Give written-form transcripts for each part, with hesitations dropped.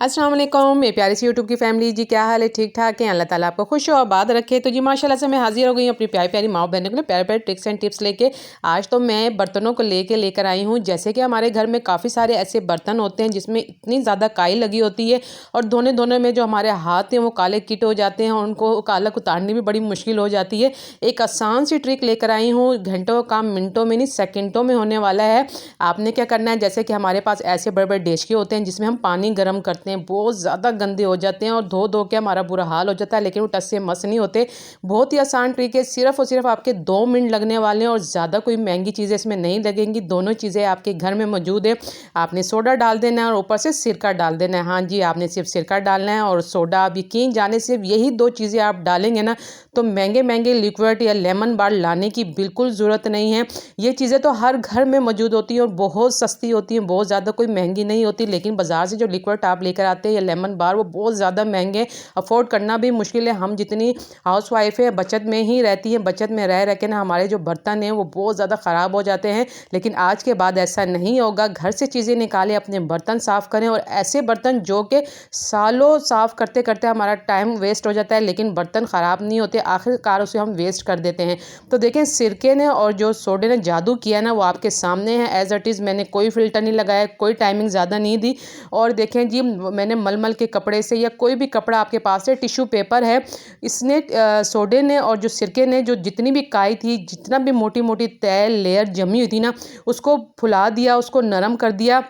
अस्सलाम वालेकुम मेरे प्यारी सी यूट्यूब की फैमिली जी, क्या हाल है? ठीक ठाक है। अल्लाह ताला आपको खुश और आबाद रखे। तो जी माशाल्लाह से मैं हाजिर हो गई हूँ अपनी प्यारी प्यारी माँ बहनों के लिए प्यारे प्यारे ट्रिक्स एंड टिप्स लेके। आज तो मैं बर्तनों को लेकर आई हूँ। जैसे कि हमारे घर में काफ़ी सारे ऐसे बर्तन होते हैं जिसमें इतनी ज़्यादा काई लगी होती है और धोने धोने में जो हमारे हाथ हैं वो काले कीट हो जाते हैं और उनको कालक उतारनी भी बड़ी मुश्किल हो जाती है। एक आसान सी ट्रिक लेकर आई हूँ, घंटों का काम मिनटों में नहीं सेकेंडों में होने वाला है। आपने क्या करना है, जैसे कि हमारे पास ऐसे बड़े बड़े डेचके होते हैं जिसमें हम पानी गर्म करते हैं, बहुत ज़्यादा गंदे हो जाते हैं और धो धो के हमारा बुरा हाल हो जाता है, लेकिन वो टस से मस नहीं होते। बहुत ही आसान ट्रिक है, सिर्फ और सिर्फ आपके 2 मिनट लगने वाले हैं और ज़्यादा कोई महंगी चीज़ें इसमें नहीं लगेंगी। दोनों चीज़ें आपके घर में मौजूद है। आपने सोडा डाल देना है और ऊपर से सिरका डाल देना है। हाँ जी, आपने सिर्फ सिरका डालना है और सोडा। आप यकीन जाने सिर्फ यही 2 चीज़ें आप डालेंगे ना, तो महंगे महंगे लिक्विड या लेमन बार लाने की बिल्कुल ज़रूरत नहीं है। ये चीज़ें तो हर घर में मौजूद होती हैं और बहुत सस्ती होती हैं, बहुत ज़्यादा कोई महंगी नहीं होती। लेकिन बाज़ार से जो लिक्विड आप लेकर आते हैं या लेमन बार, वो बहुत ज़्यादा महंगे, अफोर्ड करना भी मुश्किल है। हम जितनी हाउस वाइफ है बचत में ही रहती हैं, बचत में रह के ना हमारे जो बर्तन हैं वो बहुत ज़्यादा ख़राब हो जाते हैं। लेकिन आज के बाद ऐसा नहीं होगा। घर से चीज़ें निकालें, अपने बर्तन साफ़ करें और ऐसे बर्तन जो कि सालों साफ़ करते करते हमारा टाइम वेस्ट हो जाता है लेकिन बर्तन ख़राब नहीं होते, आखिरकार उसे हम वेस्ट कर देते हैं। तो देखें, सिरके ने और जो सोडे ने जादू किया ना वो आपके सामने है एज़ इट इज़। मैंने कोई फ़िल्टर नहीं लगाया, कोई टाइमिंग ज़्यादा नहीं दी। और देखें जी, मैंने मलमल के कपड़े से या कोई भी कपड़ा आपके पास है, टिश्यू पेपर है, इसने सोडे ने और जो सिरके ने जो जितनी भी काई थी, जितना भी मोटी मोटी तय लेयर जमी हुई थी ना, उसको फुला दिया, उसको नरम कर दिया।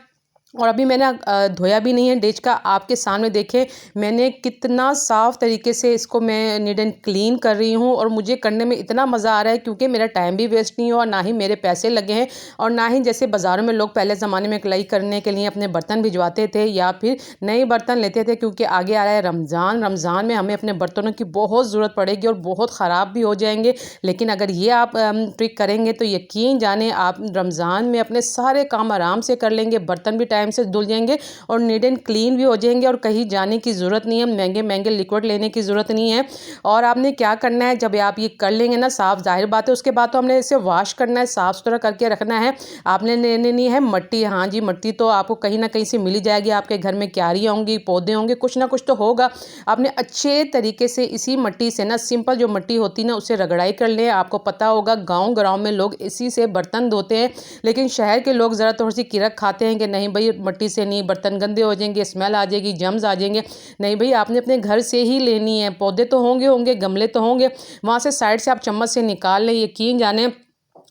और अभी मैंने धोया भी नहीं है डिश का। आपके सामने देखें मैंने कितना साफ़ तरीके से इसको मैं नीट एंड क्लीन कर रही हूँ और मुझे करने में इतना मज़ा आ रहा है क्योंकि मेरा टाइम भी वेस्ट नहीं हुआ और ना ही मेरे पैसे लगे हैं। और ना ही जैसे बाज़ारों में लोग पहले ज़माने में कलाई करने के लिए अपने बर्तन भिजवाते थे या फिर नए बर्तन लेते थे, क्योंकि आगे आ रहा है रमज़ान। रमज़ान में हमें अपने बर्तनों की बहुत ज़रूरत पड़ेगी और बहुत ख़राब भी हो जाएंगे। लेकिन अगर ये आप ट्रिक करेंगे तो यकीन जाने आप रमज़ान में अपने सारे काम आराम से कर लेंगे, बर्तन भी टाइम से धुल जाएंगे और नीट एंड क्लीन भी हो जाएंगे और कहीं जाने की ज़रूरत नहीं है, महंगे महंगे लिक्विड लेने की ज़रूरत नहीं है। और आपने क्या करना है, जब आप ये कर लेंगे ना साफ़, जाहिर बात है उसके बाद तो हमने इसे वॉश करना है, साफ़ सुथरा करके रखना है। आपने लेनी है मट्टी। हाँ जी, मट्टी तो आपको कहीं ना कहीं से मिल ही जाएगी। आपके घर में क्यारियाँ होंगी, पौधे होंगे, कुछ ना कुछ तो होगा। आपने अच्छे तरीके से इसी मट्टी से ना, सिंपल जो मट्टी होती ना, उसे रगड़ाई कर लें। आपको पता होगा गाँव में लोग इसी से बर्तन धोते हैं, लेकिन शहर के लोग ज़रा थोड़ी सी किरक खाते हैं कि नहीं भाई मट्टी से नहीं, बर्तन गंदे हो जाएंगे, स्मेल आ जाएगी, जम्स आ जाएंगे। नहीं भाई, आपने अपने घर से ही लेनी है। पौधे तो होंगे, गमले तो होंगे, वहाँ से साइड से आप चम्मच से निकाल लें। यकीन जाने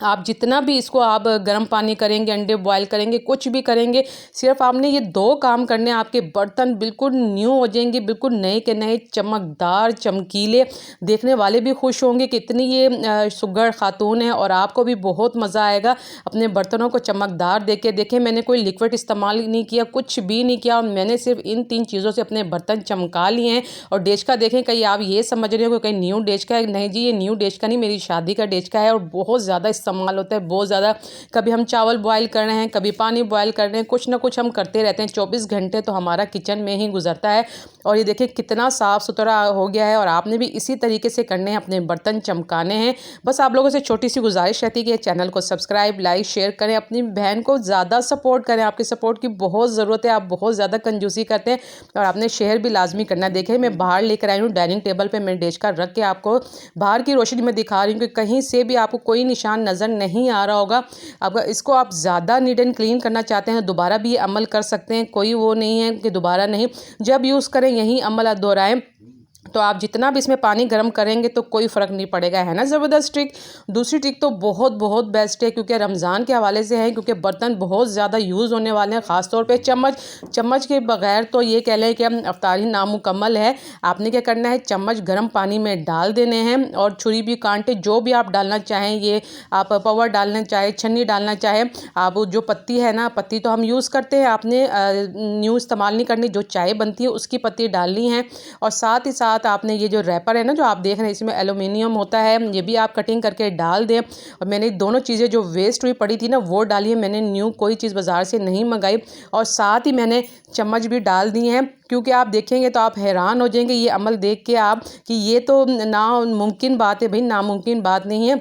आप जितना भी इसको आप गर्म पानी करेंगे, अंडे बॉयल करेंगे, कुछ भी करेंगे, सिर्फ आपने ये 2 काम करने, आपके बर्तन बिल्कुल न्यू हो जाएंगे, बिल्कुल नए के नए, चमकदार, चमकीले। देखने वाले भी खुश होंगे कि इतनी ये सुघड़ खातून है और आपको भी बहुत मज़ा आएगा अपने बर्तनों को चमकदार देख के। देखें, मैंने कोई लिक्विड इस्तेमाल नहीं किया, कुछ भी नहीं किया और मैंने सिर्फ इन 3 चीज़ों से अपने बर्तन चमका लिए हैं। और डेचका देखें, कहीं आप ये समझ रहे हो कि कहीं न्यू डेचका है, नहीं जी, ये न्यू डेचका नहीं, मेरी शादी का डेचका है और बहुत ज़्यादा इस्तेमाल होता है, बहुत ज़्यादा। कभी हम चावल बॉयल कर रहे हैं, कभी पानी बॉयल कर रहे हैं, कुछ ना कुछ हम करते रहते हैं। 24 घंटे तो हमारा किचन में ही गुजरता है। और ये देखिए कितना साफ़ सुथरा हो गया है। और आपने भी इसी तरीके से करने हैं, अपने बर्तन चमकाने हैं। बस आप लोगों से छोटी सी गुजारिश रहती है कि चैनल को सब्सक्राइब, लाइक, शेयर करें, अपनी बहन को ज़्यादा सपोर्ट करें। आपकी सपोर्ट की बहुत ज़रूरत है, आप बहुत ज़्यादा कंजूसी करते हैं और आपने शेयर भी लाजमी करना है। देखें, मैं बाहर लेकर आई हूँ डाइनिंग टेबल पर, मैं डेच का रख के आपको बाहर की रोशनी में दिखा रही हूँ कि कहीं से भी आपको कोई निशान नज़र नहीं आ रहा होगा। अब इसको आप ज़्यादा नीट एंड क्लीन करना चाहते हैं, दोबारा भी ये अमल कर सकते हैं, कोई वो नहीं है कि दोबारा नहीं, जब यूज़ करें यही अमल आप दोहराएं। तो आप जितना भी इसमें पानी गर्म करेंगे तो कोई फ़र्क नहीं पड़ेगा। है ना ज़बरदस्त ट्रिक। दूसरी ट्रिक तो बहुत बहुत बेस्ट है क्योंकि रमज़ान के हवाले से है, क्योंकि बर्तन बहुत ज़्यादा यूज़ होने वाले हैं, ख़ासतौर पे चम्मच के बगैर तो ये कह लें कि हम अफ्तारी नामुकम्मल है। आपने क्या करना है, चम्मच गर्म पानी में डाल देने हैं और छुरी भी, कांटे जो भी आप डालना चाहें, ये आप पावर डालना चाहें, छन्नी डालना चाहें, आप जो पत्ती है ना, पत्ती तो हम यूज़ करते हैं, आपने न्यू इस्तेमाल नहीं करनी, जो चाय बनती है उसकी पत्ती डालनी है। और साथ ही साथ आपने ये जो रैपर है ना जो आप देख रहे हैं, इसमें एल्युमिनियम होता है, ये भी आप कटिंग करके डाल दें। और मैंने दोनों चीज़ें जो वेस्ट हुई पड़ी थी ना वो डाली है, मैंने न्यू कोई चीज़ बाज़ार से नहीं मंगाई। और साथ ही मैंने चम्मच भी डाल दी हैं, क्योंकि आप देखेंगे तो आप हैरान हो जाएंगे ये अमल देख के आप कि ये तो नामुमकिन बात है भाई, नामुमकिन बात नहीं है।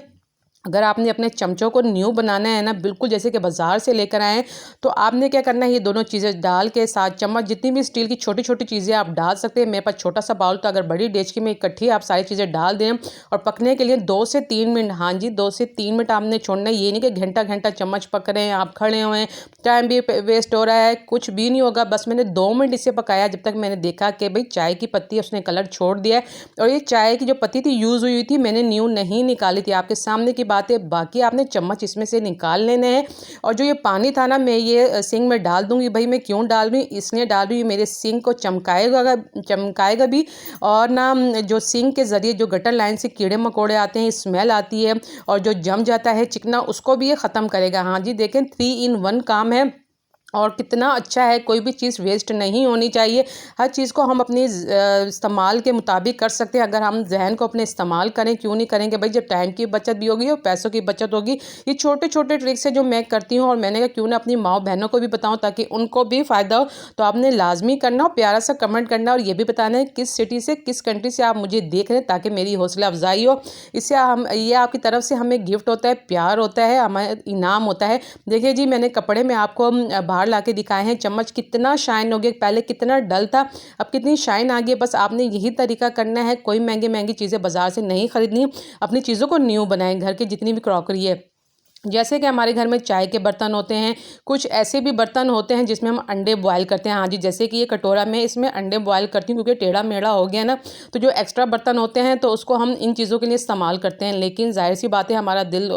अगर आपने अपने चमचों को न्यू बनाना है ना, बिल्कुल जैसे कि बाज़ार से लेकर आएँ, तो आपने क्या करना है, ये दोनों चीज़ें डाल के साथ चम्मच, जितनी भी स्टील की छोटी-छोटी चीज़ें आप डाल सकते हैं। मेरे पास छोटा-सा बाउल, तो अगर बड़ी डेचकी में इकट्ठी आप सारी चीज़ें डाल दें और पकने के लिए 2 से 3 मिनट, हाँ जी, 2 से 3 मिनट आपने छोड़ना है। ये नहीं कि घंटा-घंटा चम्मच पक रहे हैं, आप खड़े हुए हैं, टाइम भी वेस्ट हो रहा है, कुछ भी नहीं होगा। बस मैंने 2 मिनट इसे पकाया, जब तक मैंने देखा कि भई चाय की पत्ती उसने कलर छोड़ दिया है और ये चाय की जो पत्ती थी यूज़ हुई थी, मैंने न्यू नहीं निकाली थी। आपके सामने की बात है। बाकी आपने चम्मच इसमें से निकाल लेने हैं और जो ये पानी था ना, मैं ये सिंक में डाल दूँगी। भई मैं क्यों डाल रही हूँ? इसलिए डाल रही हूँ, मेरे सिंक को चमकाएगा भी और ना जो सिंक के ज़रिए जो गटर लाइन से कीड़े-मकोड़े आते हैं, स्मेल आती है और जो जम जाता है चिकना, उसको भी ये ख़त्म करेगा। हाँ जी, देखें 3 इन 1 काम है और कितना अच्छा है। कोई भी चीज़ वेस्ट नहीं होनी चाहिए। हर चीज़ को हम अपनी इस्तेमाल के मुताबिक कर सकते हैं। अगर हम ज़हन को अपने इस्तेमाल करें, क्यों नहीं करेंगे भाई, जब टाइम की बचत भी होगी और पैसों की बचत होगी। ये छोटे-छोटे ट्रिक्स हैं जो मैं करती हूँ और मैंने कहा क्यों ना अपनी माँ-बहनों को भी बताऊँ, ताकि उनको भी फ़ायदा हो। तो आपने लाज़मी करना और प्यारा सा कमेंट करना और ये भी बताना है किस सिटी से, किस कंट्री से आप मुझे देख रहे हैं, ताकि मेरी हौसला अफ़ज़ाई हो। इससे हम, ये आपकी तरफ से हमें गिफ्ट होता है, प्यार होता है, हमें इनाम होता है। देखिए जी, मैंने कपड़े में आपको बाहर ला के दिखाए हैं। चम्मच कितना शाइन हो गया, पहले कितना डल था, अब कितनी शाइन आ गई है। बस आपने यही तरीका करना है, कोई महंगी चीज़ें बाज़ार से नहीं खरीदनी, अपनी चीज़ों को न्यू बनाएं। घर की जितनी भी क्रॉकरी है, जैसे कि हमारे घर में चाय के बर्तन होते हैं, कुछ ऐसे भी बर्तन होते हैं जिसमें हम अंडे बॉयल करते हैं। हाँ जी, जैसे कि ये कटोरा मैं इसमें अंडे बॉयल करती हूँ, क्योंकि टेढ़ा-मेढ़ा हो गया ना, तो जो एक्स्ट्रा बर्तन होते हैं तो उसको हम इन चीज़ों के लिए इस्तेमाल करते हैं। लेकिन ज़ाहिर-सी बात है, हमारा दिल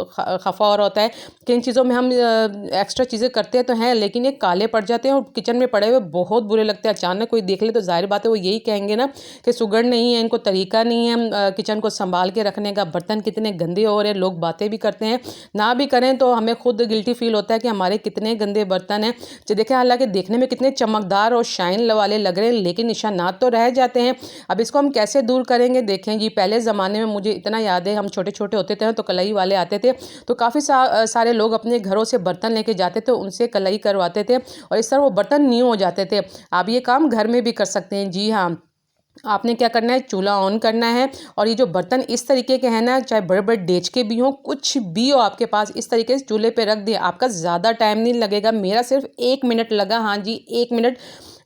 खफ़ा और होता है कि इन चीज़ों में हम एक्स्ट्रा चीज़ें करते तो हैं, लेकिन ये काले पड़ जाते हैं और किचन में पड़े हुए बहुत बुरे लगते हैं। अचानक कोई देख ले तो ज़ाहिर बात है वो यही कहेंगे ना कि सुगड़ नहीं है, इनको तरीका नहीं है किचन को सँभाल के रखने का, बर्तन कितने गंदे हो रहे हैं। लोग बातें भी करते हैं, ना भी करें तो हमें खुद गिल्टी फील होता है कि हमारे कितने गंदे बर्तन हैं। जो देखें, हालांकि देखने में कितने चमकदार और शाइन वाले लग रहे हैं, लेकिन निशानात तो रह जाते हैं। अब इसको हम कैसे दूर करेंगे? देखें जी, पहले ज़माने में मुझे इतना याद है, हम छोटे-छोटे होते थे तो कलई वाले आते थे, तो काफ़ी सारे लोग अपने घरों से बर्तन लेके जाते थे, उनसे कलई करवाते थे और इस तरह वो बर्तन न्यू हो जाते थे। आप ये काम घर में भी कर सकते हैं। जी हाँ, आपने क्या करना है, चूल्हा ऑन करना है और ये जो बर्तन इस तरीके के हैं ना, चाहे बड़े-बड़े डेचके भी हों, कुछ भी हो आपके पास, इस तरीके से चूल्हे पे रख दिए। आपका ज़्यादा टाइम नहीं लगेगा, मेरा सिर्फ 1 मिनट लगा। हाँ जी, 1 मिनट।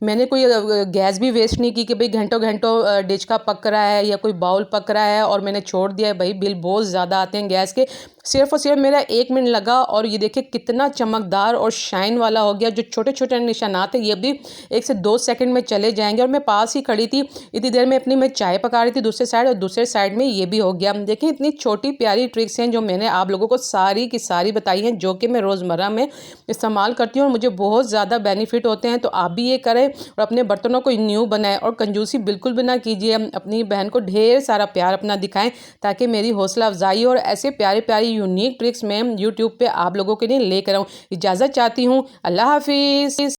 मैंने कोई गैस भी वेस्ट नहीं की कि भाई घंटों-घंटों डेचका पक रहा है या कोई बाउल पक रहा है और मैंने छोड़ दिया है। भाई बिल बहुत ज़्यादा आते हैं गैस के। सिर्फ़ और सिर्फ मेरा 1 मिनट लगा और ये देखिए कितना चमकदार और शाइन वाला हो गया। जो छोटे-छोटे निशानात हैं, ये भी 1 से 2 सेकंड में चले जाएँगे और मैं पास ही खड़ी थी। इतनी देर में अपनी मैं चाय पका रही थी दूसरे साइड, और दूसरे साइड में ये भी हो गया। देखिए, इतनी छोटी प्यारी ट्रिक्स हैं जो मैंने आप लोगों को सारी की सारी बताई हैं, जो कि मैं रोज़मर्रा में इस्तेमाल करती हूँ और मुझे बहुत ज़्यादा बेनिफिट होते हैं। तो आप भी ये करें और अपने बर्तनों को न्यू बनाएं और कंजूसी बिल्कुल भी ना कीजिए। अपनी बहन को ढेर सारा प्यार अपना दिखाएं, ताकि मेरी हौसला अफजाई हो और ऐसे प्यारे प्यारे यूनिक ट्रिक्स मैं यूट्यूब पे आप लोगों के लिए लेकर आऊँ। इजाज़त चाहती हूँ। अल्लाह हाफिज़।